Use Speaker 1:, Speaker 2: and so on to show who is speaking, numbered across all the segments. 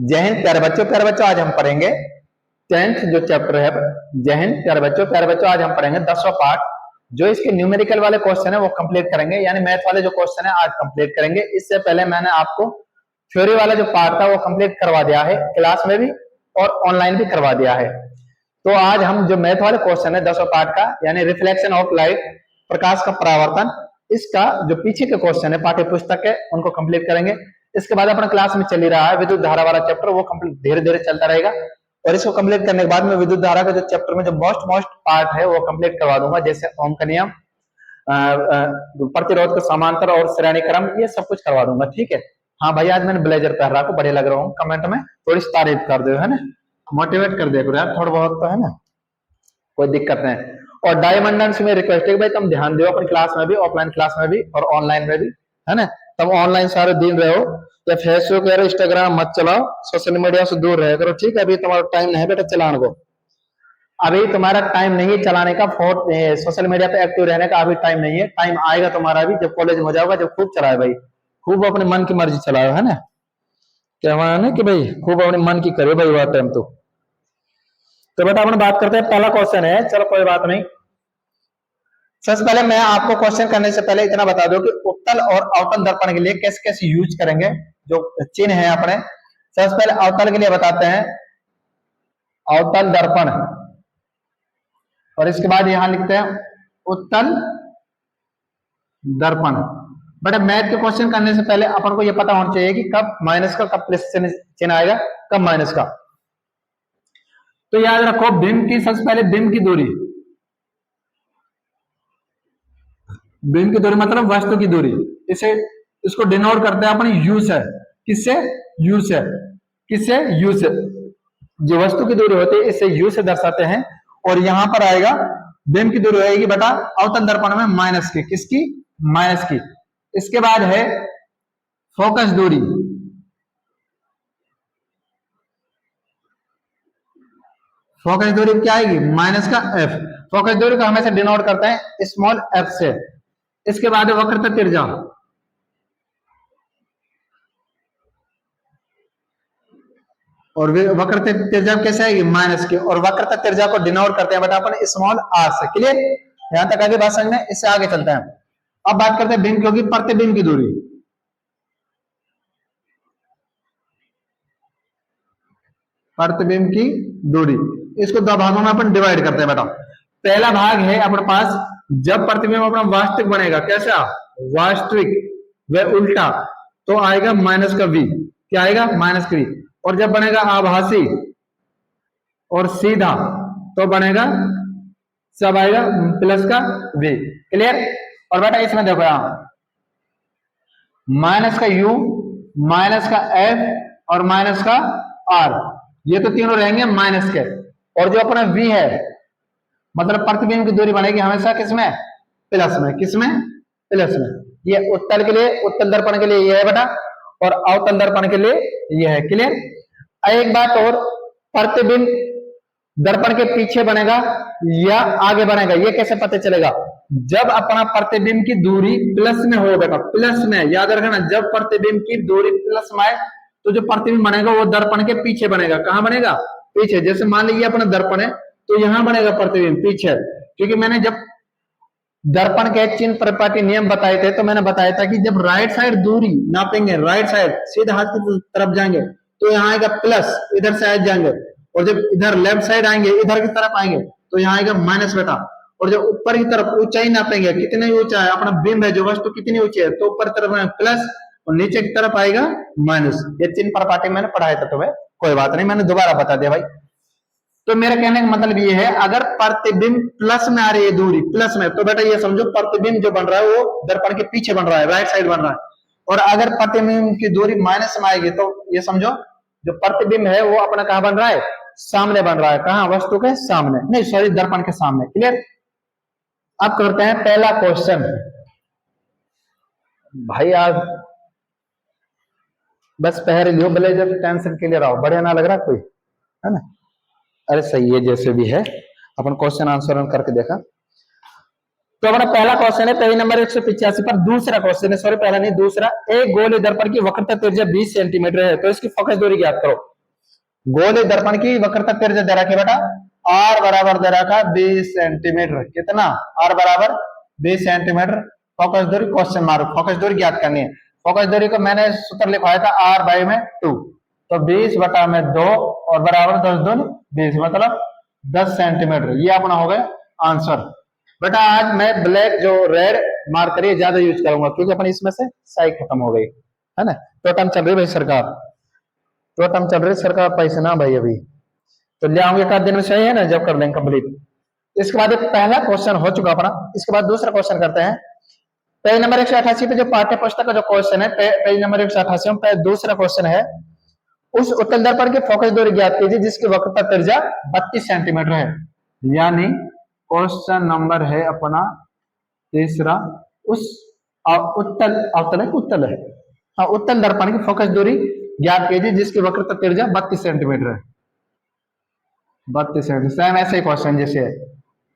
Speaker 1: जय हिंद प्यारे बच्चों आज हम पढ़ेंगे 10th जो चैप्टर है। जय हिंद प्यारे बच्चों आज हम पढ़ेंगे 10वां पार्ट। जो इसके न्यूमेरिकल वाले क्वेश्चन है वो कंप्लीट करेंगे, यानी मैथ वाले जो क्वेश्चन है आज कंप्लीट करेंगे। इससे पहले मैंने आपको थ्योरी वाला जो पार्ट था वो कंप्लीट करवा दिया है, क्लास में भी और ऑनलाइन भी करवा दिया है। तो आज हम जो मैथ वाले क्वेश्चन है 10वां पार्ट का, यानी रिफ्लेक्शन ऑफ लाइट, प्रकाश का परावर्तन, इसका जो पीछे के क्वेश्चन है पाठ्य पुस्तक के उनको कंप्लीट करेंगे। इसके बाद अपना क्लास में चल ही रहा है विद्युत धारा वाला चैप्टर, वो कंप्लीट धीरे धीरे चलता रहेगा। और इसको कंप्लीट करने के बाद में विद्युत धारा का जो चैप्टर में जो मोस्ट पार्ट है वो कंप्लीट करवा दूंगा, जैसे ओम का नियम, प्रतिरोध का समांतर और श्रेणी क्रम, ये सब कुछ करवा दूंगा। ठीक है। हाँ भाई, आज मैंने ब्लेजर पहन रहा, को बढ़िया लग रहा हूँ। कमेंट में थोड़ी सी तारीफ कर दो, है ना, मोटिवेट कर दिया करो यार थोड़ा बहुत, तो है ना, कोई दिक्कत नहीं। और डायमंडन से मेरी रिक्वेस्ट है भाई तुम ध्यान दो अपनी क्लास में भी, ऑफलाइन क्लास में भी और ऑनलाइन में भी, है ना। तुम ऑनलाइन सारे दिन रहो या फेसबुक या इंस्टाग्राम मत चलाओ, सोशल मीडिया से दूर रह करो। ठीक है, अभी तुम्हारा टाइम नहीं है बेटा चलाने को, अभी तुम्हारा टाइम नहीं है चलाने का, सोशल मीडिया पे एक्टिव रहने का अभी टाइम नहीं है। टाइम आएगा तुम्हारा भी जब कॉलेज में हो जाओगा, जब खूब चलाए भाई, खूब अपने मन की मर्जी चलाओ, है ना। क्या माना कि भाई खूब अपने मन की करो भाई वह टाइम। तो बेटा अपन बात करते हैं, पहला क्वेश्चन है, चलो कोई बात नहीं। सबसे पहले मैं आपको क्वेश्चन करने से पहले इतना बता दूं कि उत्तल और अवतल दर्पण के लिए कैसे कैसे यूज करेंगे जो चिन्ह है अपने। सबसे पहले अवतल के लिए बताते हैं, अवतल दर्पण, और इसके बाद यहां लिखते हैं उत्तल दर्पण। बट मैथ के क्वेश्चन करने से पहले अपन को यह पता होना चाहिए कि कब माइनस का, कब प्लस चिन्ह आएगा, कब माइनस का। तो याद रखो बिंब की, सबसे पहले बिंब की दूरी, बिंब की दूरी मतलब वस्तु की दूरी, इसे इसको डिनोट करते हैं अपन यू से। किससे? यू से। किससे? यू से। जो वस्तु की दूरी होती है इसे यू से दर्शाते हैं। और यहां पर आएगा बिंब की दूरी आएगी बेटा अवतल दर्पण में माइनस की, किसकी? माइनस की। इसके बाद है फोकस दूरी, फोकस दूरी क्या आएगी? माइनस का एफ। फोकस दूरी को हमेशा डिनोट करते हैं स्मॉल एफ से। इसके बाद वक्रता त्रिज्या, और वक्रता त्रिज्या कैसे आएगी? माइनस की। और वक्रता त्रिज्या को डिनोट करते हैं बेटा अपन स्मॉल आर से। क्लियर? यहां तक आगे बात समझ में, इससे आगे चलते हैं। अब बात करते हैं बिंब की होगी प्रतिबिंब की दूरी, प्रतिबिंब की दूरी। इसको दो भागों में अपन डिवाइड करते हैं बेटा। पहला भाग है अपने पास जब प्रतिबिंब अपना वास्तविक बनेगा, कैसा? वास्तविक व उल्टा, तो आएगा माइनस का वी। क्या आएगा? माइनस का वी। और जब बनेगा आभासी और सीधा तो बनेगा, सब आएगा प्लस का वी। क्लियर? और बेटा इसमें देखो यहां माइनस का यू, माइनस का एफ और माइनस का आर, ये तो तीनों रहेंगे माइनस के। और जो अपना वी है मतलब प्रतिबिंब की दूरी बनेगी हमेशा किसमें? प्लस में। किसमें? प्लस में। ये उत्तल के लिए, उत्तल दर्पण के लिए ये है बेटा, और अवतल दर्पण के लिए ये है। क्लियर? एक बात और, प्रतिबिंब दर्पण के पीछे बनेगा या आगे बनेगा ये कैसे पता चलेगा? जब अपना प्रतिबिंब की दूरी प्लस में हो बेटा, प्लस में, याद रखना जब प्रतिबिंब की दूरी प्लस में आए तो जो प्रतिबिंब बनेगा वो दर्पण के पीछे बनेगा। कहां बनेगा? पीछे। जैसे मान लीजिए अपना दर्पण है तो यहां बनेगा प्रतिबिंब पीछे, क्योंकि मैंने जब दर्पण के चिन्ह परिपाटी नियम बताए थे तो मैंने बताया था कि जब राइट साइड दूरी नापेंगे, राइट साइड सीधे हाथ की तरफ जाएंगे तो यहाँ आएगा प्लस, इधर से आए जाएंगे। और जब इधर लेफ्ट साइड आएंगे, इधर की तरफ आएंगे तो यहाँ आएगा माइनस बेटा। और जब ऊपर की तरफ ऊंचाई नापेंगे, कितनी ऊंचा है अपना बिंब है, जो वस्तु कितनी ऊंची है, तो ऊपर तरफ प्लस और नीचे की तरफ आएगा माइनस। ये चिन्ह परिपाटी मैंने पढ़ाया था तुम्हें, कोई बात नहीं, मैंने दोबारा बता दिया भाई। तो मेरे कहने का मतलब ये है अगर प्रतिबिंब प्लस में आ रही है दूरी, प्लस में, तो बेटा ये समझो प्रतिबिंब जो बन रहा है वो दर्पण के पीछे बन रहा है, राइट साइड बन रहा है। और अगर प्रतिबिंब की दूरी माइनस में आएगी तो ये समझो जो प्रतिबिंब है वो अपना कहां बन रहा है? सामने बन रहा है। कहां? वस्तु के सामने, नहीं सॉरी दर्पण के सामने। क्लियर? अब करते हैं पहला क्वेश्चन। भाई आज बस पहले लियो ब्लेजर, टेंशन के लिए रहो, बढ़िया ना लग रहा कोई, है ना? अरे सही है, जैसे भी है अपन क्वेश्चन आंसर करके देखा। तो अपना पहला क्वेश्चन है पेज नंबर 185 पर, दूसरा क्वेश्चन है, सॉरी पहला नहीं दूसरा, एक गोले दर्पण की वक्रता त्रिज्या 20 सेंटीमीटर है, तो इसकी फोकस दूरी ज्ञात करो। गोले दर्पण की वक्रता त्रिज्या दे रखी बेटा, आर बराबर दे रखा 20 सेंटीमीटर, कितना, आर बराबर 20 सेंटीमीटर। फोकस दूरी क्वेश्चन मार्क, फोकस दूरी ज्ञात करनी है। फोकस दूरी को मैंने सूत्र लिखवाया था आर बाई में 2, तो 20 बटा में 2 और बराबर 10 दूनी 20, मतलब 10 सेंटीमीटर। ये अपना हो गया आंसर। बेटा आज मैं ब्लैक जो रेड मार्कर है ज्यादा यूज करूंगा, क्योंकि अपन इसमें से साई खत्म हो गई है ना। तो टर्म चल रही भाई सरकार, तो टर्म चल रही सरकार पैसे ना भाई अभी, तो ले आऊंगे एक आध दिन में, सही है ना, जब कर लेंगे कंप्लीट। इसके बाद एक पहला क्वेश्चन हो चुका अपना, इसके बाद दूसरा क्वेश्चन करते हैं। पेज नंबर 188 पे जो पाठ्य पुस्तक का जो क्वेश्चन है, पेज नंबर 188 में दूसरा क्वेश्चन है, उस उत्तल दर्पण के फोकस दूरी ज्ञात कीजिए जिसकी वक्रता त्रिज्या 32 सेंटीमीटर है। यानी क्वेश्चन नंबर है अपना तीसरा, उस उत्तल अवतल है, उत्तल है, हाँ, उत्तल दर्पण की फोकस दूरी ज्ञात कीजिए जिसकी वक्रता त्रिज्या 32 सेंटीमीटर है। 32 सेंटीमीटर, सेम ऐसे ही क्वेश्चन जैसे है,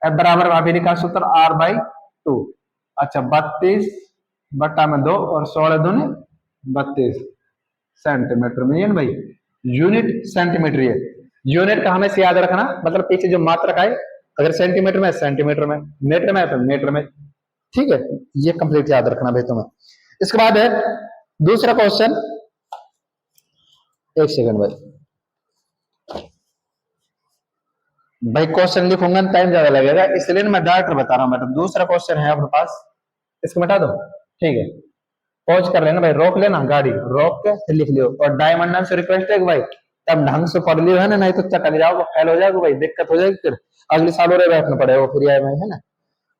Speaker 1: एफ बराबर अभी का सूत्र आर बाई 2। अच्छा 32 बट्टा में 2 और 16 दूनी 32 सेंटीमीटर में, ये ना भाई यूनिट सेंटीमीटर। ये यूनिट का हमें याद रखना, मतलब पीछे जो मात्रक आए, अगर सेंटीमीटर में सेंटीमीटर में, मीटर में तो मीटर में, ठीक है, ये कंप्लीट याद रखना भाई तुम्हें। इसके बाद है दूसरा क्वेश्चन, एक सेकंड भाई क्वेश्चन लिखूंगा टाइम ज्यादा लगेगा, इसलिए मैं डायरेक्ट बता रहा हूं। मतलब दूसरा क्वेश्चन है अपने पास, इसको मिटा दो, ठीक है, पॉज कर लेना भाई, रोक लेना गाड़ी, रोक के फिर लिख लियो। और डायमंड से रिक्वेस्ट है कि भाई तब ढंग से पढ़ लियो है ना, नहीं तो चक्कर जाओगे, फेल हो जाओगे भाई, दिक्कत हो जाएगी, फिर अगले साल और बैठना पड़ेगा फिर है ना,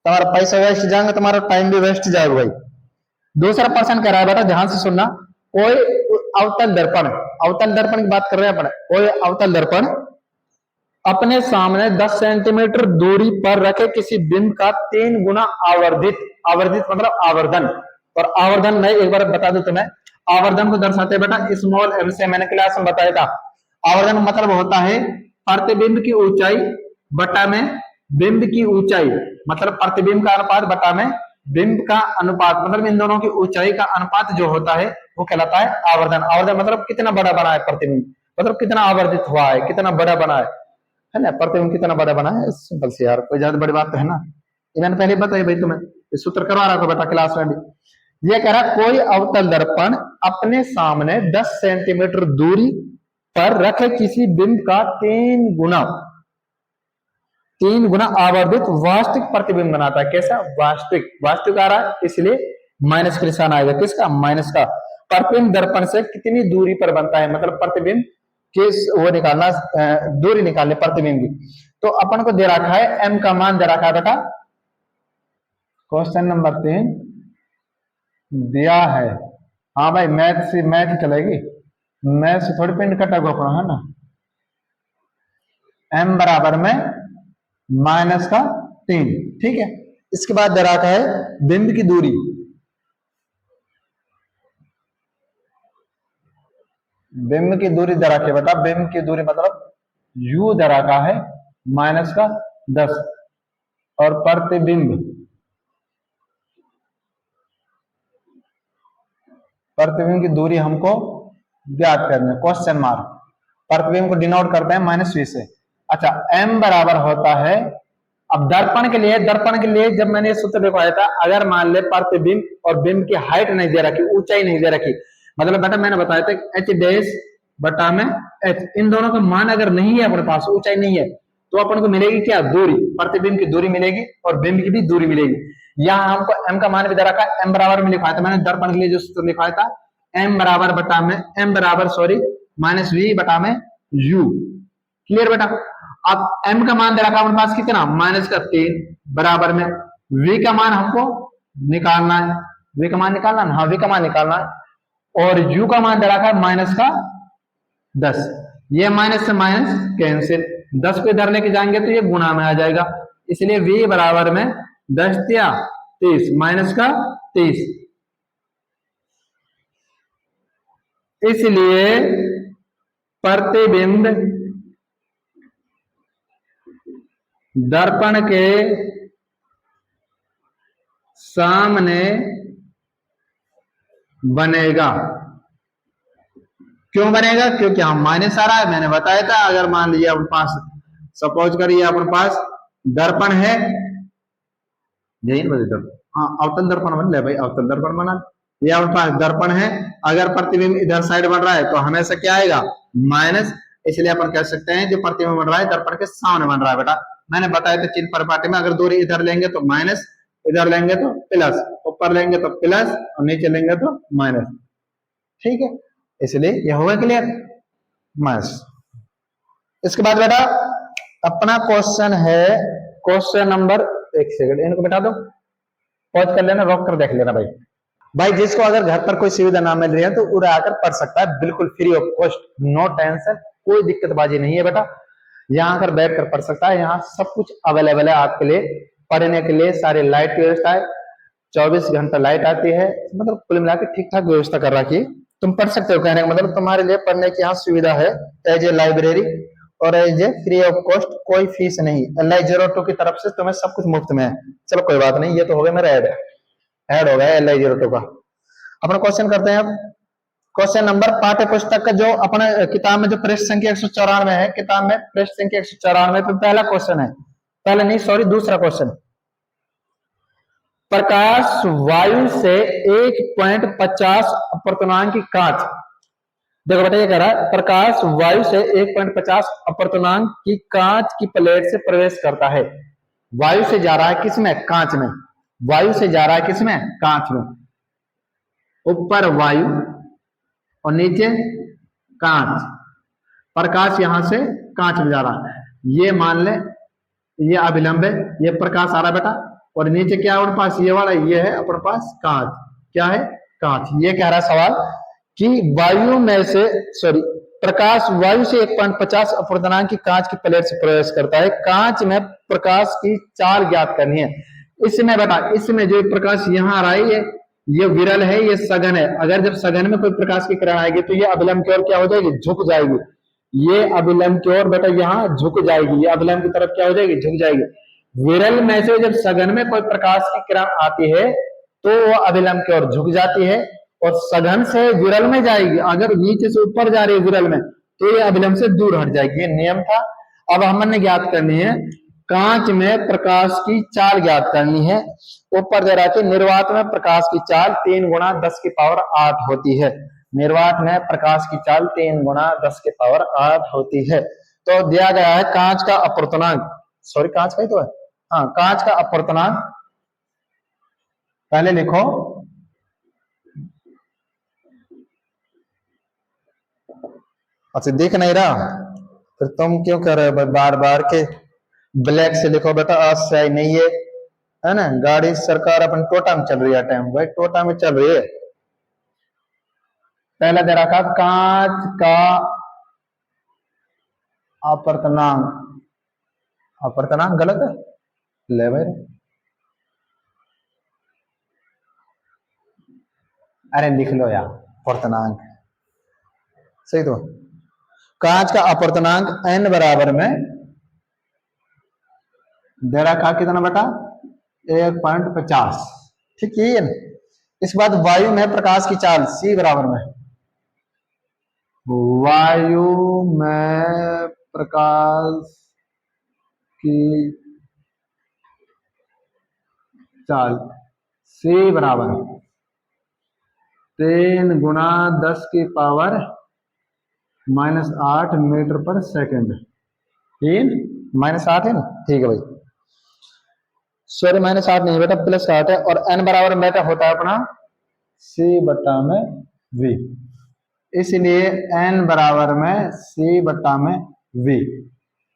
Speaker 1: तुम्हारा पैसा वेस्ट जाएगा, तुम्हारा टाइम भी वेस्ट जाएगा भाई। दूसरा पर्सन कह रहा है बेटा, ध्यान से सुनना, कोई अवतल दर्पण, अवतल दर्पण की बात कर रहे हैं अपन, कोई अवतल दर्पण अपने सामने 10 सेंटीमीटर दूरी पर रखे किसी बिंब का 3 गुना आवर्धित, आवर्धित मतलब आवर्धन, और आवर्धन मैं एक बार बता दूं तुम्हें, आवर्धन को दर्शाते बेटा स्मॉल एम से, मैंने क्लास में बताया था। आवर्धन मतलब होता है प्रतिबिंब की ऊंचाई बटा में बिंब की ऊंचाई, मतलब प्रतिबिंब का अनुपात बटा में बिंब का अनुपात, मतलब इन दोनों की ऊंचाई का अनुपात जो होता है वो कहलाता है आवर्धन। आवर्धन मतलब कितना बड़ा बना है प्रतिबिंब, मतलब कितना आवर्धित हुआ है, कितना बड़ा बना है ना, प्रतिबिंब कितना बड़ा बना है, सिंपल से यार, कोई ज्यादा बड़ी बात तो है ना, ये मैंने पहले बताई भाई तुम्हें, इस सूत्र करवा रहा था बेटा क्लास में भी। ये कह रहा कोई अवतल दर्पण अपने सामने 10 सेंटीमीटर दूरी पर रखे किसी बिंब का 3 गुना आवर्धित वास्तविक प्रतिबिंब बनाता है। कैसा, वास्तविक, वास्तविक आ रहा है इसलिए माइनस का निशान आएगा, किसका, माइनस का। प्रतिबिंब दर्पण से कितनी दूरी पर बनता है, मतलब प्रतिबिंब किस वो निकालना, दूरी निकालने प्रतिबिंब की। तो अपन को दे रखा है एम का मान दे रखा है बेटा, क्वेश्चन नंबर 3 दिया है, हाँ भाई मैथ से, मैथ ही चलेगी, मैथ से थोड़ी पिंड कटा गोपना है ना। एम बराबर में माइनस का 3, ठीक है। इसके बाद दे रखा है बिंब की दूरी, बिंब की दूरी दे रखी है बेटा, बिंब की दूरी मतलब u दे रखा है माइनस का 10, और प्रतिबिंब, प्रतिबिंब की दूरी हमको ज्ञात करनी है, क्वेश्चन मार्क। प्रतिबिंब को डिनोट करते हैं -v से। अच्छा m बराबर होता है, अब दर्पण के लिए, दर्पण के लिए जब मैंने सूत्र दिखाया था, अगर मान ले प्रतिबिंब और बिंब की हाइट नहीं दे रखी, ऊंचाई नहीं दे रखी, मतलब बेटा मैंने बताया था एच डैश बटा में एच, इन दोनों का मान अगर नहीं है अपने पास, ऊंचाई नहीं है, तो अपन को मिलेगी क्या, दूरी, प्रतिबिंब की दूरी मिलेगी और बिंब की भी दूरी मिलेगी। यहाँ हमको m का मान भी दे रखा है, m बराबर में लिखा था मैंने दर्पण के लिए जो सूत्र लिखा था, m बराबर बटा में, m बराबर सॉरी -v बटा में u, क्लियर बेटा। अब m का मान दे रखा अपने पास कितना, माइनस का 3 बराबर में v का मान हमको निकालना है, v का मान निकालना है, हाँ v का मान निकालना है, और u का मान दे रखा है माइनस का 10, ये माइनस से माइनस कैंसिल, 10 को इधर लेके जाएंगे तो ये गुणा में आ जाएगा, इसलिए v बराबर में 10 या 30 माइनस का 30, इसलिए प्रतिबिंब दर्पण के सामने बनेगा। क्यों बनेगा? क्योंकि हम माइनस आ रहा है, मैंने बताया था। अगर मान लीजिए अपने पास, सपोज करिए अपने पास दर्पण है, यही बता, हाँ अवतल दर्पण बन ले भाई, अवतल दर्पण बना। ये अपने पास दर्पण है, अगर प्रतिबिंब इधर साइड बन रहा है तो हमेशा क्या आएगा? माइनस। इसलिए अपन कह सकते हैं जो प्रतिबिंब बन रहा है दर्पण के सामने बन रहा है। बेटा मैंने बताया था चिन्ह परिपाटी में, अगर दूरी इधर लेंगे तो माइनस, इधर लेंगे तो प्लस, ऊपर लेंगे तो प्लस और नीचे लेंगे तो माइनस। ठीक है, इसलिए यह होगा क्लियर। माइनस। इसके बाद बेटा अपना क्वेश्चन है, क्वेश्चन नंबर, एक सेकंड इनको बिठा दो, पॉज कर लेना, रोक कर देख लेना भाई। भाई जिसको अगर घर पर कोई सुविधा ना मिल रही है तो उड़ा आकर पढ़ सकता है, बिल्कुल free of cost, no tension, कोई दिक्कतबाजी नहीं है बेटा। यहाँ आकर बैठ कर पढ़ सकता है, यहाँ सब कुछ अवेलेबल है आपके लिए पढ़ने के लिए। सारी लाइट की व्यवस्था है, 24 घंटा लाइट आती है, मतलब कुल मिलाकर ठीक ठाक व्यवस्था कर रखी है। तुम पढ़ सकते हो, कहने का मतलब तुम्हारे लिए पढ़ने की यहाँ सुविधा है एज ए लाइब्रेरी और as a free of cost, कोई फीस नहीं। LI02 की तरफ से तुम्हें सब कुछ मुफ्त में है। चलो कोई बात नहीं, ये तो हो गया मेरा ऐड हो गया LI02 का। अपना क्वेश्चन करते हैं अब। क्वेश्चन नंबर पाठ्य पुस्तक का जो अपने किताब में जो पृष्ठ संख्या 194 है, किताब में पृष्ठ संख्या 194 पे पहला क्वेश्चन है, पहले नहीं सॉरी दूसरा क्वेश्चन। प्रकाश वायु से 1.50 अपर्तनांक की कांच, देखो बेटा ये कह रहा है प्रकाश वायु से 1.50 अपर्तनांक की कांच की प्लेट से प्रवेश करता है। वायु से जा रहा है किसमें? कांच में। वायु से जा रहा है किसमें? कांच में। ऊपर वायु और नीचे कांच, प्रकाश यहां से कांच में जा रहा है, ये मान ले ये अभिलंब है, ये प्रकाश आ रहा है बेटा, और नीचे क्या है अपने पास? ये वाला, ये है अपने पास कांच। क्या है? कांच। ये कह रहा है सवाल कि वायु में से सॉरी प्रकाश वायु से 1.50 अपर्तनांक की कांच की प्लेट से प्रवेश करता है, कांच में प्रकाश की चाल ज्ञात करनी है। इसमें बेटा, इसमें जो प्रकाश यहाँ आ रहा है ये विरल है, ये सघन है। अगर जब सघन में कोई प्रकाश की किरण आएगी तो ये अभिलंब की ओर क्या हो जाएगी? झुक जाएगी। ये अभिलंब की ओर बेटा यहाँ झुक जाएगी, ये अभिलंब की तरफ क्या हो जाएगी? झुक जाएगी। विरल में से जब सघन में कोई प्रकाश की किरण आती है तो वो अभिलंब की ओर झुक जाती है, और सघन से विरल में जाएगी। अगर नीचे से ऊपर जा रही है विरल में तो ये अभिलंब से दूर हट जाएगी। ये नियम था। अब हमने ज्ञात करनी है कांच में प्रकाश की चाल ज्ञात करनी है। ऊपर दे रहा है निर्वात में प्रकाश की चाल 3 गुणा 10 की पावर 8 होती है। निर्वात में प्रकाश की चाल 3 गुणा 10 की पावर 8 होती है। तो दिया गया है कांच का अपवर्तनांक, सॉरी कांच का ही तो है, हाँ कांच का अपवर्तनांक पहले लिखो। अच्छा दिख नहीं रहा, फिर तुम क्यों कर रहे हो भाई बार बार के? ब्लैक से लिखो बेटा, आज से नहीं है ना। गाड़ी सरकार अपन टोटा में चल रही है, टाइम भाई टोटा में चल रही है। पहला दे रखा कांच का अपवर्तनांक, अपवर्तनांक गलत है, ले भाई अरे लिख लो यार अपवर्तनांक सही। तो कांच का अपवर्तनांक n बराबर में दे रखा कितना बेटा? 1.50। ठीक है। इसके बाद वायु में प्रकाश की चाल c बराबर में, वायु में प्रकाश की चाल c बराबर 3 गुणा 10 की पावर -8 मीटर पर सेकंड। 3 -8 है ना, ठीक है भाई, सॉरी -8 नहीं बेटा +8 है। और n बराबर बेटा होता है अपना c बट्टा में v, इसलिए n बराबर में c बट्टा में v।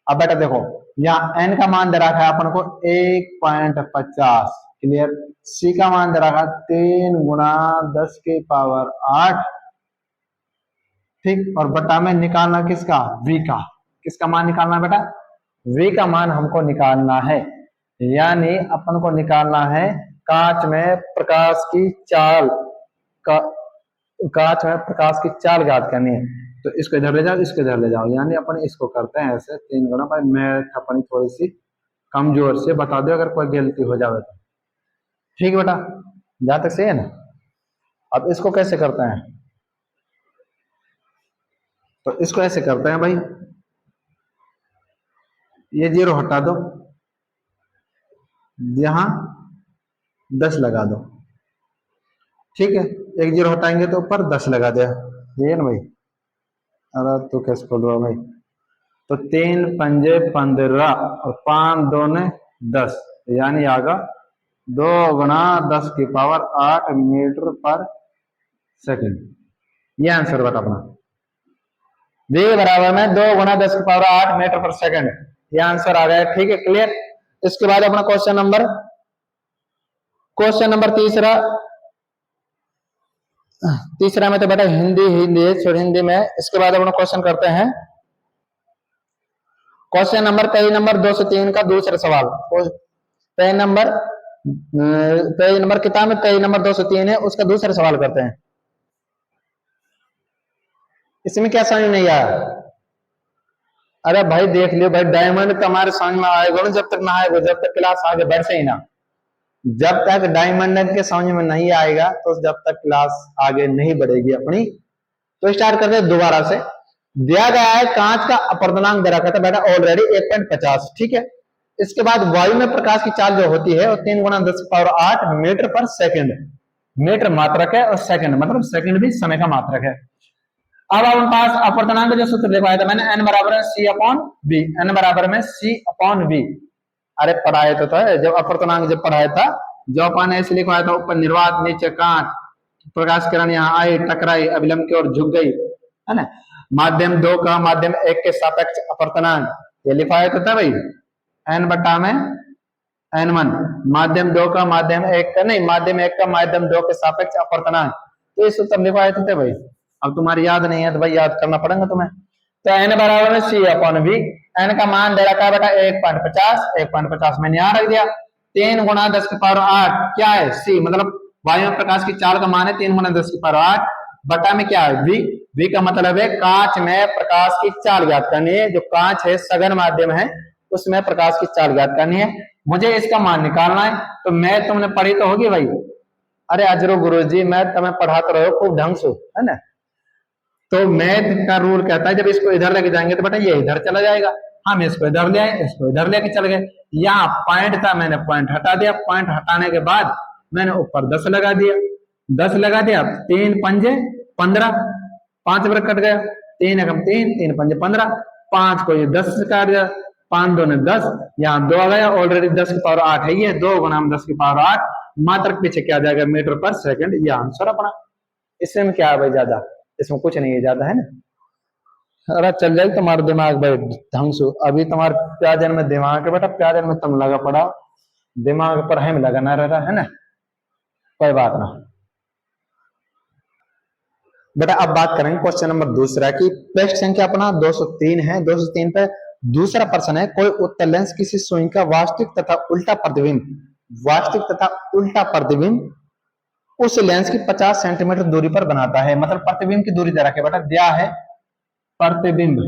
Speaker 1: अब बेटा देखो यहाँ n का मान दे रखा है अपन को 1.50, क्लियर। c का मान दे रखा 3 गुणा 10 की पावर 8, ठीक। और बट्टा में निकालना किसका? v का। किसका मान निकालना है बेटा? v का मान हमको निकालना है, यानी अपन को निकालना है कांच में प्रकाश की चाल का, कांच में प्रकाश की चाल ज्ञात करनी है। तो इसको इधर ले जाओ, इसको इधर ले जाओ, यानी अपन इसको करते हैं ऐसे 3 गुना। भाई मैथ अपनी थोड़ी सी कमजोर से बता दो अगर कोई गलती हो जाए तो, ठीक है बेटा, जहां तक सही है ना। अब इसको कैसे करते हैं, तो इसको ऐसे करते हैं भाई, ये 0 हटा दो, यहां 10 लगा दो, ठीक है। एक 0 हटाएंगे तो ऊपर 10 लगा दिया, ये है ना भाई। अरे तो कैसे बोल रहा भाई, तो 3 पंजे 15 और 5 दूने 10, यानी आगा 2 गुणा 10 की पावर 8 मीटर पर सेकंड। ये आंसर बता अपना, v बराबर में 2 गुणा 10 की पावर 8 मीटर पर सेकंड, ये आंसर आ गया, ठीक है, क्लियर। इसके बाद अपना क्वेश्चन नंबर तीसरा में तो बेटा हिंदी सॉरी हिंदी में। इसके बाद अपना क्वेश्चन करते हैं, क्वेश्चन नंबर पेज नंबर 203 का दूसरा सवाल। पेज नंबर किताब में पेज नंबर 203 है, उसका दूसरा सवाल करते हैं। इसमें क्या समझ नहीं आया? अरे भाई देख लियो भाई, डायमंड तुम्हारे समझ में आएगा ना जब तक ना आएगा, जब तक क्लास आगे बढ़ से ही ना। जब तक डायमंड के समझ में नहीं आएगा तो जब तक क्लास आगे नहीं बढ़ेगी अपनी। तो स्टार्ट करते हैं दोबारा से। दिया गया है कांच का अपवर्तनांक दे रखा था बेटा ऑलरेडी 1.50, ठीक है। इसके बाद वायु में प्रकाश की चाल जो होती है वो 3 गुणा 10 की पावर 8 मीटर पर सेकंड, मीटर मात्रक है और सेकंड मतलब सेकंड भी समय का मात्रक है। अब हमारे पास अपवर्तनांक जो सूत्र लिखवाया था मैंने, n बराबर है c अपॉन v, n बराबर में c अपॉन v। अरे पढ़ाया तो था जब अपवर्तनांक जब पढ़ाया था, जो अपन ऐसे लिखवाया था, ऊपर निर्वात, नीचे कांच, प्रकाश किरण यहाँ आई टकराई अभिलंब की ओर झुक गई, है ना। माध्यम 2 का माध्यम 1 के सापेक्ष अपवर्तनांक ये लिखवाया तो था भाई, n बटा में n1, माध्यम 2 का माध्यम 1 का नहीं, माध्यम 1 का माध्यम 2 के सापेक्ष अपवर्तनांक, तो ये सूत्र लिखवाए थे भाई। अब तुम्हारी याद नहीं है तो भाई याद करना पड़ेगा तुम्हें। तो n बराबर है c अपॉन v, n का मान दे रखा है बेटा 1.50 मैंने यहाँ रख दिया। 3 गुणा 10 की पावर 8 क्या है c, मतलब वायु में प्रकाश की चाल का मान है 3 गुणा 10 की पावर 8 बटा में क्या है v का मतलब है कांच में प्रकाश की चाल ज्ञात करनी है। जो कांच है सघन माध्यम है, उसमें प्रकाश की चाल ज्ञात करनी है, मुझे इसका मान निकालना है। तो मैं तुमने पढ़ी तो होगी भाई, अरे अजरो गुरुजी मैं तुम्हें पढ़ाते रहो खूब ढंग से, है ना। तो मैथ का रूल कहता है जब इसको इधर लेके जाएंगे तो बेटा ये इधर चला जाएगा, हम इसको इधर ले आए, इसको इधर लेके चल गए। यहाँ पॉइंट था, मैंने पॉइंट हटा दिया, पॉइंट हटाने के बाद मैंने ऊपर 10 लगा दिया, 10 लगा दिया, 3 पंजे 15, 5 वर्ग कट गया, 3 एकम 3, 3 पंजे 15, 5 को ये 10 से काट दिया, 5 2 ने 10, यहाँ 2 आ गया, ऑलरेडी 10 की पावर 8 है, ये 2 गुना 10 की पावर 8 मात्रक पीछे क्या आ जाएगा मीटर पर सेकंड, ये आंसर अपना। इसमें क्या है भाई ज्यादा, इसमें कुछ नहीं है ज्यादा, है ना। अरे चल जाए तुम्हारा दिमाग भाई ढंग से, अभी तुम्हारे प्याजन में दिमाग है बेटा, प्याजन में तुम लगा पड़ा, दिमाग पर हम लगा ना रहा है ना, कोई बात ना बेटा। अब बात करेंगे क्वेश्चन नंबर दूसरा की, पृष्ठ संख्या अपना 203 है। 203 पे दूसरा प्रश्न है, कोई उत्तल लेंस किसी सुई का वास्तविक तथा उल्टा प्रतिबिंब उस लेंस की 50 सेंटीमीटर दूरी पर बनाता है। मतलब प्रतिबिंब की दूरी दे रखी है बेटा, दिया है प्रतिबिंब,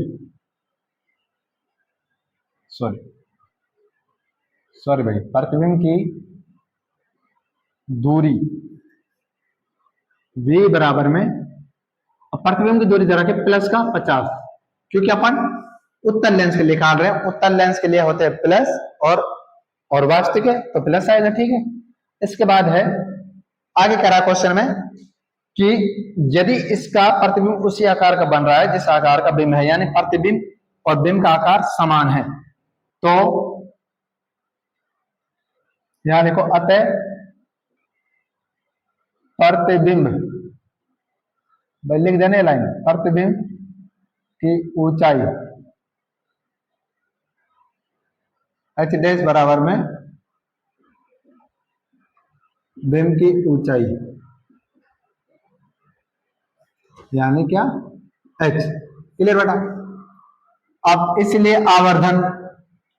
Speaker 1: सॉरी भाई, प्रतिबिंब की दूरी v बराबर में, प्रतिबिंब की दूरी दे रखी है प्लस का 50, क्योंकि अपन उत्तल लेंस के लिए निकाल रहे हैं, उत्तल लेंस के लिए होते हैं प्लस और वास्तविक है तो प्लस आएगा, ठीक है। इसके बाद है आगे कह रहा क्वेश्चन में कि यदि इसका प्रतिबिंब उसी आकार का बन रहा है जिस आकार का बिंब है, यानी प्रतिबिंब और बिंब का आकार समान है, तो यहां देखो अतः प्रतिबिंब, भाई लिख देने लाइन, प्रतिबिंब की ऊंचाई h डैश बराबर में बिंब की ऊंचाई, यानी क्या h, क्लियर बेटा। अब इसलिए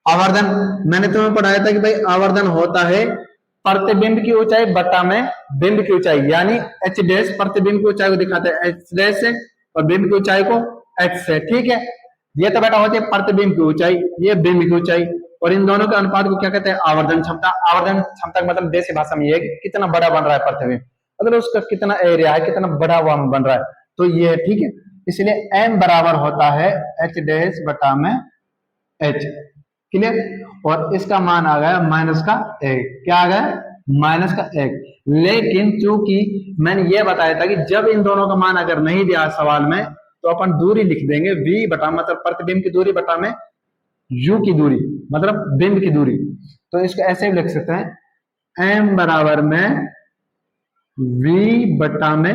Speaker 1: आवर्धन मैंने तुम्हें पढ़ाया था कि भाई आवर्धन होता है प्रतिबिंब की ऊंचाई बटा में बिंब की ऊंचाई, यानी h डैश प्रतिबिंब की ऊंचाई को दिखाते हैं h डैश से और बिंब की ऊंचाई को h से, ठीक है। ये तो बेटा होती है प्रतिबिंब की ऊंचाई, ये बिंब की ऊंचाई। और इन दोनों के अनुपात को क्या कहते हैं, आवर्धन क्षमता। आवर्धन क्षमता का मतलब देसी भाषा में ये है कि कितना बड़ा बन रहा है प्रतिबिंब, मतलब उसका कितना एरिया है, कितना बड़ा वह बन रहा है, तो ये है, ठीक है। इसलिए m बराबर होता है h डैश बटा में h, क्लियर। और इसका मान आ गया माइनस का 1, क्या आ गया, माइनस का 1। लेकिन चूंकि मैंने ये बताया था कि जब इन दोनों का मान अगर नहीं दिया सवाल में तो अपन दूरी लिख देंगे v बटा, मतलब प्रतिबिंब की दूरी बटा में u की दूरी, मतलब बिंब की दूरी। तो इसको ऐसे भी लिख सकते हैं m बराबर में v बटा में,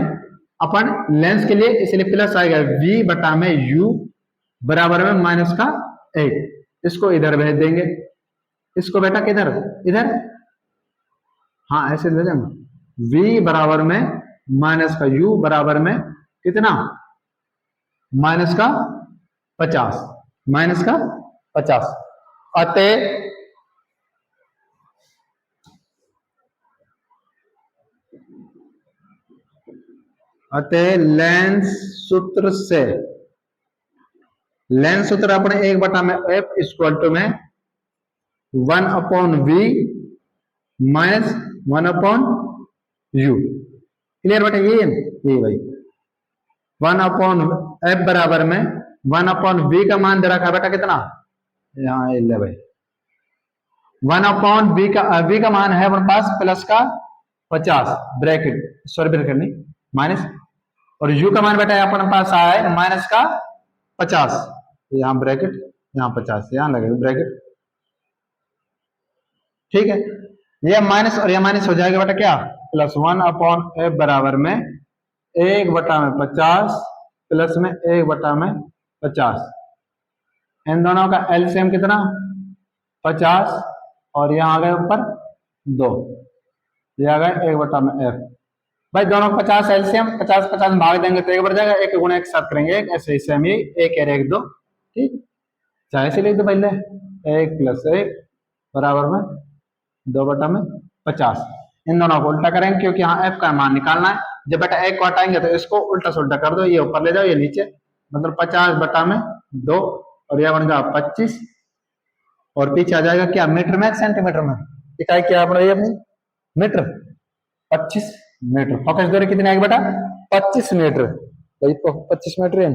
Speaker 1: अपन लेंस के लिए इसलिए प्लस आएगा v बटा में u बराबर में माइनस का 1। इसको इधर भेज देंगे, इसको बेटा किधर, इधर, हाँ ऐसे ले जाना, v बराबर में माइनस का u बराबर में कितना, माइनस का 50, माइनस का 50। अतः लेंस सूत्र से, लेंस सूत्र अपने 1 बटा में एफ इक्वल टू में 1 upon V minus 1 upon U, clear बेटा, ये भाई 1 अपॉन एफ बराबर में 1 अपॉन वी का मान दे रखा है बेटा कितना, यहाँ ले भाई 1 अपॉन वी का मान है अपने पास प्लस का 50 ब्रैकेट, सॉरी ब्रैकेट नहीं माइनस, और u का मान बेटा अपने पास आया है माइनस का 50, यहाँ ब्रैकेट, यहाँ 50, यहाँ लगेगा ब्रैकेट, ठीक है। ये माइनस और ये माइनस हो जाएगा बेटा क्या, प्लस 1 अपॉन एफ बराबर में 1 बटा में 50 प्लस में 1 बटा में 50, इन दोनों का एलसीएम कितना 50, और यहाँ आ गए ऊपर 2, ये आ गए 1 बटा में एफ। भाई दोनों 50 एलसीएम, 50 में भाग देंगे तो 1 बढ़ जाएगा, 1 गुणा 1 साथ करेंगे 1, ऐसे सेम ही 1 और 1 2, ठीक, चाहे से लिख दो पहले 1 प्लस 1 बराबर में 2 बटा में 50। इन दोनों को उल्टा करेंगे क्योंकि यहाँ एफ का मान निकालना है, जब बेटा 1 को हटाएंगे तो इसको उल्टा से उल्टा कर दो, ये ऊपर ले जाओ ये नीचे, मतलब 50 बटा में 2, और यह बन जाएगा 25, और पीछे आ जाएगा क्या, मीटर में सेंटीमीटर में, इकाई क्या बन रही है अपनी, मीटर, 25 मीटर। फोकस दूरी कितनी आएगी बेटा 25 मीटर, भाई 25 मीटर है,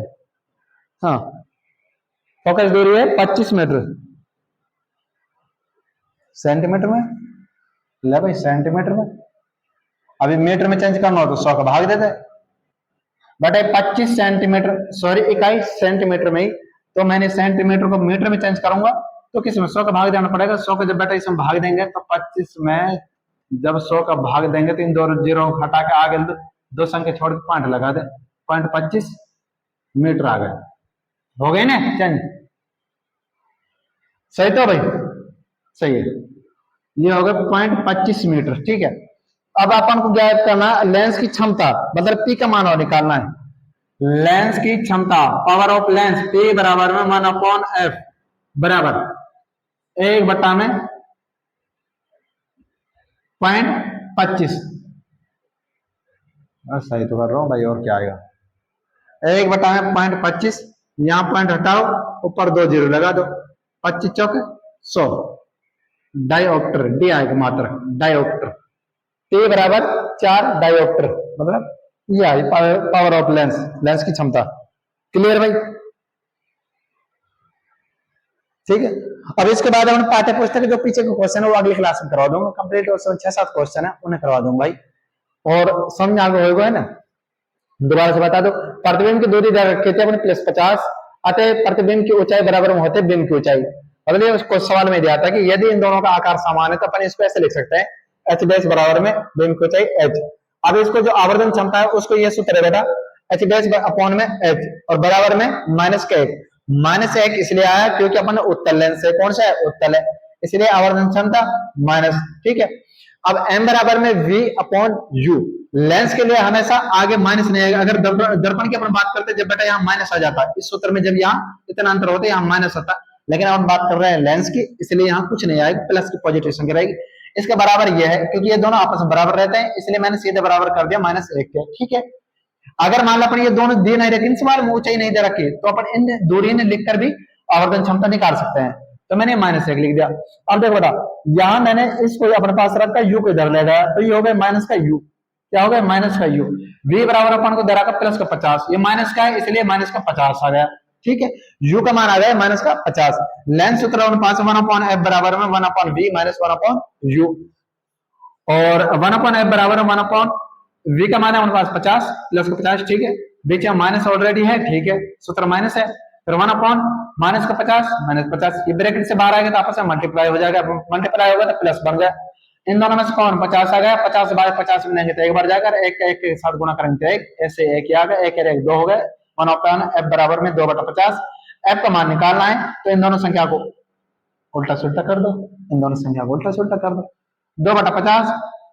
Speaker 1: हाँ फोकस दूरी है 25 मीटर, सेंटीमीटर में ले भाई, सेंटीमीटर में, अभी मीटर में चेंज करना हो तो 100 का भाग देते बेटा, 25 सेंटीमीटर, सॉरी इकाई सेंटीमीटर में ही, तो मैंने सेंटीमीटर को मीटर में चेंज करूंगा तो किसमें 100 का भाग देना पड़ेगा, 100 को जब बेटा इसमें भाग देंगे तो 25 में जब 100 का भाग देंगे तो इन दो जीरो हटा के आगे 2 संख्या छोड़ के पॉइंट लगा दे, 0.25 मीटर आ गए, हो गए ना चेंज, सही तो भाई, सही है, ये हो गया 0.25 मीटर, ठीक है। अब अपन को ज्ञात करना लेंस की क्षमता, मतलब पी का मान और निकालना है, लेंस की क्षमता, पावर ऑफ लेंस पी बराबर में 1 अपॉन एफ बराबर 1 बटा में 0.25, सही तो कर रहा हूं भाई, और क्या आएगा 1 बटा में 0.25, यहां पॉइंट हटाओ ऊपर 2 जीरो लगा दो, 25 चौक 100, डायोप्टर, डी आएगा मात्रा डायोप्टर, टी बराबर 4 डायोप्टर, मतलब ये आई पावर ऑफ लेंस, लेंस की क्षमता, क्लियर भाई, ठीक है। अब इसके बाद हम पाठ्य पुस्तक जो पीछे के क्वेश्चन है वो अगली क्लास में करवा दूंगा कंप्लीट, और 6-7 क्वेश्चन है उन्हें करवा दूंगा भाई, और समझ आगे होगा है ना, दोबारा से बता दो, प्रतिबिंब की दूरी दे रखी थी अपने प्लस 50, अतः प्रतिबिंब की ऊंचाई बराबर में होते बिंब की ऊंचाई, मतलब ये उसको सवाल में दिया था कि यदि इन दोनों का आकार समान है तो अपन इसको ऐसे लिख सकते हैं एच डैश बराबर में बिंब की ऊंचाई एच। अब इसको जो आवर्धन क्षमता है उसको ये सूत्र है बेटा एच डैश अपॉन में एच, और बराबर में माइनस का 1, माइनस 1 इसलिए आया क्योंकि अपन उत्तल लेंस है, कौन सा है उत्तल है, इसलिए आवर्धन क्षमता माइनस, ठीक है। अब m बराबर में v अपॉन u, लेंस के लिए हमेशा आगे माइनस नहीं आएगा, अगर दर्पण की अपन बात करते जब बेटा यहाँ माइनस आ जाता है, इस सूत्र में जब यहाँ इतना अंतर होता है यहाँ माइनस होता, लेकिन हम बात कर रहे हैं लेंस की, इसलिए यहाँ कुछ नहीं आएगा, प्लस की पॉजिटिव संख्या रहेगी। इसके बराबर ये है क्योंकि ये दोनों आपस में बराबर रहते हैं, इसलिए मैंने सीधे बराबर कर दिया -1 के, ठीक है। अगर मान लो अपन ये दोनों दे नहीं रखे, इन सवाल में ऊंचाई नहीं दे रखी, तो अपन इन दूरी ने लिखकर भी आवर्धन क्षमता निकाल सकते हैं। तो मैंने -1 लिख दिया। अब देखो बेटा, यहाँ मैंने इसको अपने पास रखा, यू को इधर ले गया, तो ये हो गया माइनस का यू। क्या हो गया? माइनस का यू। v बराबर अपन को दे रखा प्लस का 50, ये माइनस का है इसलिए माइनस का 50 आ गया। ठीक है, u का मान आ गया माइनस का 50। लेंथ सूत्र 1/f बराबर में 1/v माइनस 1/u, और 1/f बराबर है 1/v का मान है उनके पास 50 प्लस का 50। ठीक है, बीच में माइनस ऑलरेडी है, ठीक है, सूत्र माइनस है, फिर 1/ माइनस का 50 माइनस 50, ये ब्रैकेट से बाहर आएगा तो आपस में मल्टीप्लाई हो जाएगा, मल्टीप्लाई होगा तो प्लस बन गया। इन दोनों में से कौन 50 आ गया, 50 बाय 50 में लेंगे तो एक बार जाएगा, एक का एक के साथ गुणा करेंगे तो एक, ऐसे एक ही आ गया, एक एक दो हो गए, 1/f बराबर में 2/50। f का मान निकालना है तो इन दोनों संख्या को उल्टा सुल्टा कर दो, इन दोनों संख्या को उल्टा सुल्टा कर दो। 2/50,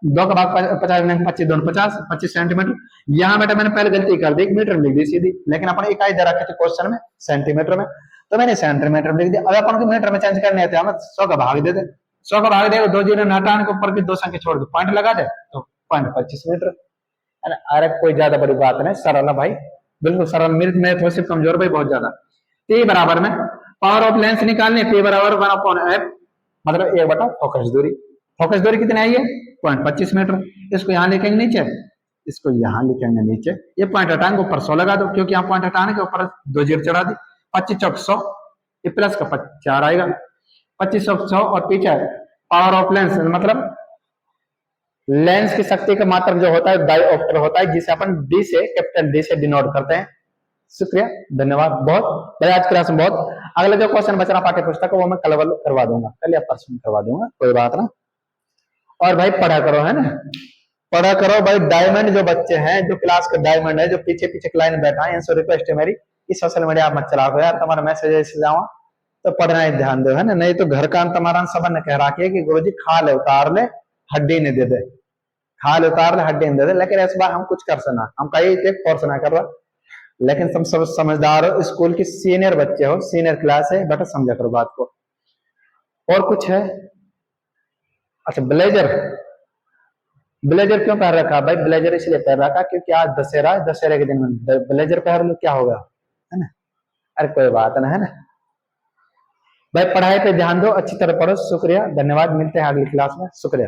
Speaker 1: 2 का भाग 50 में 25 2 50, 25 सेंटीमीटर। यहाँ बेटा मैंने पहले गलती कर दी, मीटर में लिख दी सीधी, लेकिन अपन इकाई दे रखे थे क्वेश्चन में सेंटीमीटर में, तो मैंने सेंटीमीटर में लिख दिया। अब अपन को मीटर में चेंज करने थे, हम 100 का भाग दे दे, 100 का भाग देगा, 2 जीरो हटाने के ऊपर की 2 संख्या छोड़ दो, पॉइंट लगा दे तो 0.25 मीटर। अरे कोई ज्यादा बड़ी बात नहीं, सरल है भाई, बिल्कुल सरल। मेरी मैथ वैसे कमजोर भाई बहुत ज्यादा। P बराबर में पावर ऑफ लेंस निकालने, P बराबर 1/f, मतलब 1 फोकस दूरी। फोकस दूरी कितनी आई है? 0.25 मीटर। इसको यहाँ लिखेंगे नीचे, इसको यहाँ लिखेंगे नीचे, ये पॉइंट हटाने के ऊपर 100 लगा दो, क्योंकि यहाँ पॉइंट हटाने के ऊपर 2 जीरो चढ़ा दी, 25 चौक 100, ये प्लस का 4 आएगा, 25 चौक 100, और पीछे पावर ऑफ लेंस मतलब लेंस की शक्ति का मात्रक जो होता है डायोप्टर होता है, जिसे अपन डी से, कैपिटल डी से डिनोट करते हैं। शुक्रिया, धन्यवाद बहुत भाई, आज क्लास में बहुत। अगला जो क्वेश्चन बच रहा पाठ्य पुस्तक वो मैं कल करवा दूंगा, कल या परसों करवा दूंगा, कोई बात ना। और भाई पढ़ा करो, है ना, पढ़ा करो भाई। डायमंड जो बच्चे हैं, जो क्लास का डायमंड है, जो पीछे पीछे लाइन में बैठा है, इनसे रिक्वेस्ट है मेरी कि सोशल मीडिया आप मत चलाओ यार, तुम्हारा मैसेज ऐसे जाओ तो पढ़ना ही ध्यान दो, है ना, नहीं तो घर का तुम्हारा सबन ने कह रखी है कि गुरुजी खा ले उतार ले हड्डी ने दे दे, खा ले उतार ले हड्डी ने दे दे। लेकिन इस बार हम कुछ कर सना, हम कहीं फोर्स ना कर रहा, लेकिन तुम सब समझदार हो, स्कूल की सीनियर बच्चे हो, सीनियर क्लास है, बेटा समझा करो बात को। और कुछ है? अच्छा, ब्लेजर, ब्लेजर क्यों पहन रखा भाई? ब्लेजर इसलिए पहन रखा क्योंकि आज दशहरा है, दशहरे के दिन में ब्लेजर पहन लो, क्या होगा, है ना। अरे कोई बात ना, है ना भाई, पढ़ाई पे ध्यान दो, अच्छी तरह पढ़ो। शुक्रिया, धन्यवाद, मिलते हैं अगली क्लास में, शुक्रिया।